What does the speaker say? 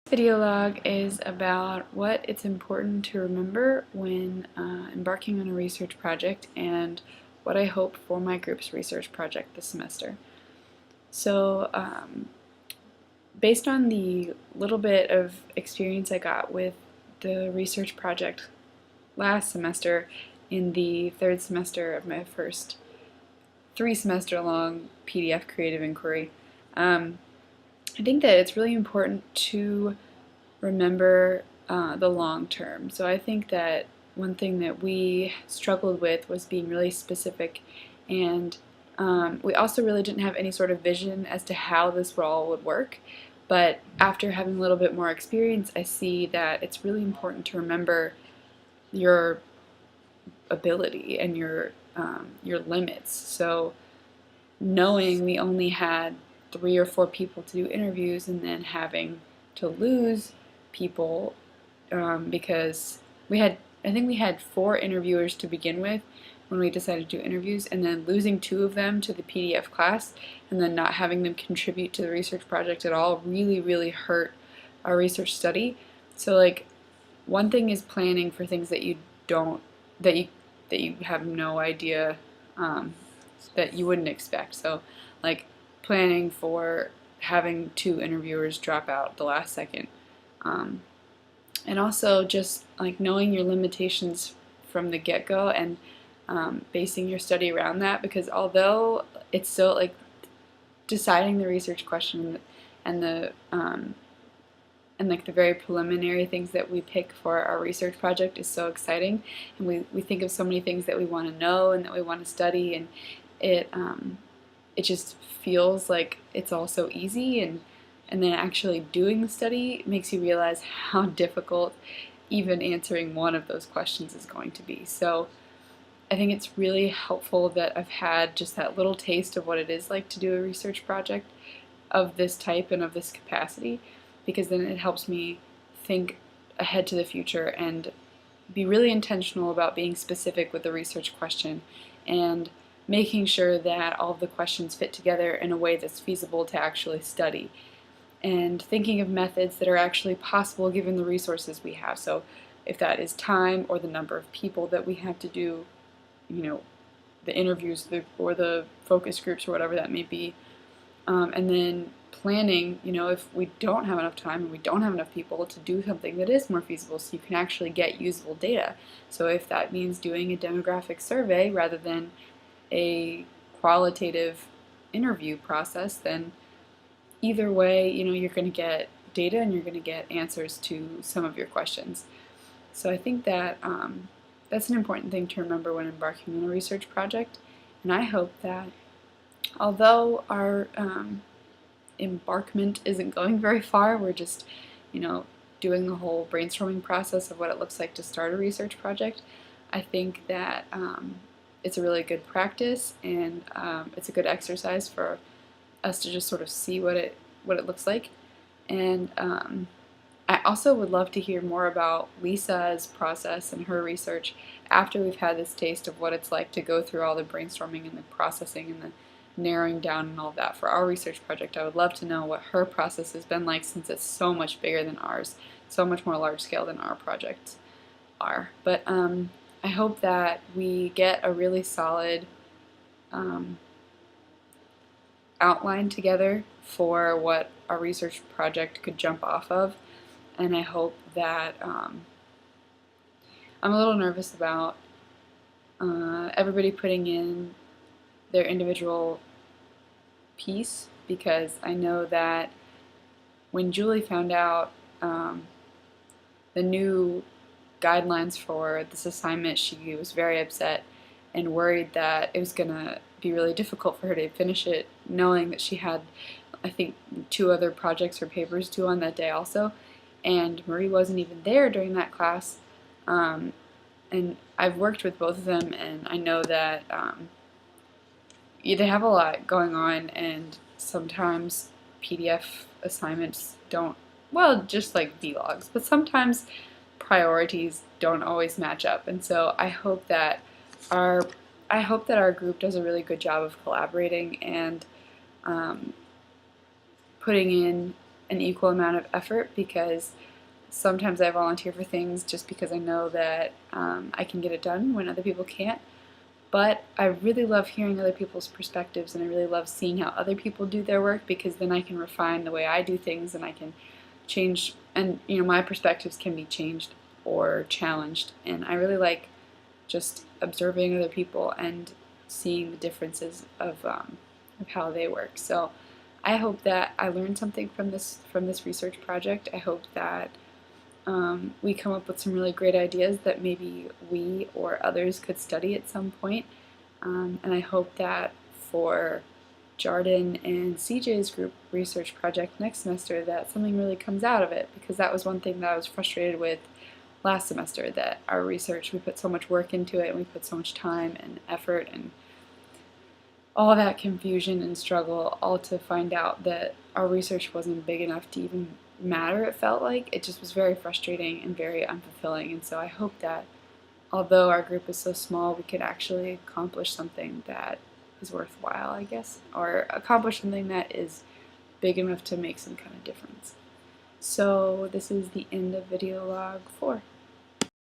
Video log is about what it's important to remember when embarking on a research project and what I hope for my group's research project this semester. So based on the little bit of experience I got with the research project last semester in the third semester of my first 3-semester long PDF creative inquiry, I think that it's really important to remember the long term. So I think that one thing that we struggled with was being really specific, and we also really didn't have any sort of vision as to how this all would work. But after having a little bit more experience, I see that it's really important to remember your ability and your limits. So knowing we only had 3 or 4 people to do interviews and then having to lose people because I think we had 4 interviewers to begin with when we decided to do interviews, and then losing 2 of them to the PDF class and then not having them contribute to the research project at all really hurt our research study. So like, one thing is planning for things that you don't that you have no idea that you wouldn't expect. So like planning for having 2 interviewers drop out the last second. And also just like knowing your limitations from the get-go and basing your study around that, because although it's still like deciding the research question and the and like the very preliminary things that we pick for our research project is so exciting, and we think of so many things that we want to know and that we want to study, and it just feels like it's all so easy, and then actually doing the study makes you realize how difficult even answering one of those questions is going to be. So I think it's really helpful that I've had just that little taste of what it is like to do a research project of this type and of this capacity, because then it helps me think ahead to the future and be really intentional about being specific with the research question and making sure that all of the questions fit together in a way that's feasible to actually study, and thinking of methods that are actually possible given the resources we have. So if that is time or the number of people that we have to do, the interviews or the focus groups or whatever that may be. And then planning, if we don't have enough time and we don't have enough people, to do something that is more feasible so you can actually get usable data. So if that means doing a demographic survey rather than a qualitative interview process, then either way, you're going to get data and you're going to get answers to some of your questions. So I think that that's an important thing to remember when embarking on a research project. And I hope that although our embarkment isn't going very far, we're just, doing the whole brainstorming process of what it looks like to start a research project, I think that it's a really good practice, and it's a good exercise for us to just sort of see what it looks like. And I also would love to hear more about Lisa's process and her research after we've had this taste of what it's like to go through all the brainstorming and the processing and the narrowing down and all of that for our research project. I would love to know what her process has been like, since it's so much bigger than ours, so much more large scale than our projects are. But I hope that we get a really solid outline together for what our research project could jump off of, and I hope that I'm a little nervous about everybody putting in their individual piece, because I know that when Julie found out the new guidelines for this assignment, she was very upset and worried that it was going to be really difficult for her to finish it, knowing that she had, I think, 2 other projects or papers due on that day also, and Marie wasn't even there during that class. And I've worked with both of them, and I know that they have a lot going on, and sometimes PDF assignments don't, well, just like vlogs, but sometimes priorities don't always match up. And so I hope that our group does a really good job of collaborating and putting in an equal amount of effort, because sometimes I volunteer for things just because I know that I can get it done when other people can't. But I really love hearing other people's perspectives, and I really love seeing how other people do their work, because then I can refine the way I do things, and I can change, and my perspectives can be changed or challenged. And I really like just observing other people and seeing the differences of how they work. So I hope that I learned something from this research project. I hope that we come up with some really great ideas that maybe we or others could study at some point. And I hope that for Jarden and CJ's group research project next semester that something really comes out of it, because that was one thing that I was frustrated with last semester, that our research, we put so much work into it, and we put so much time and effort and all that confusion and struggle, all to find out that our research wasn't big enough to even matter. It felt like it just was very frustrating and very unfulfilling. And so I hope that although our group is so small, we could actually accomplish something that is worthwhile, I guess, or accomplish something that is big enough to make some kind of difference. So this is the end of video log 4.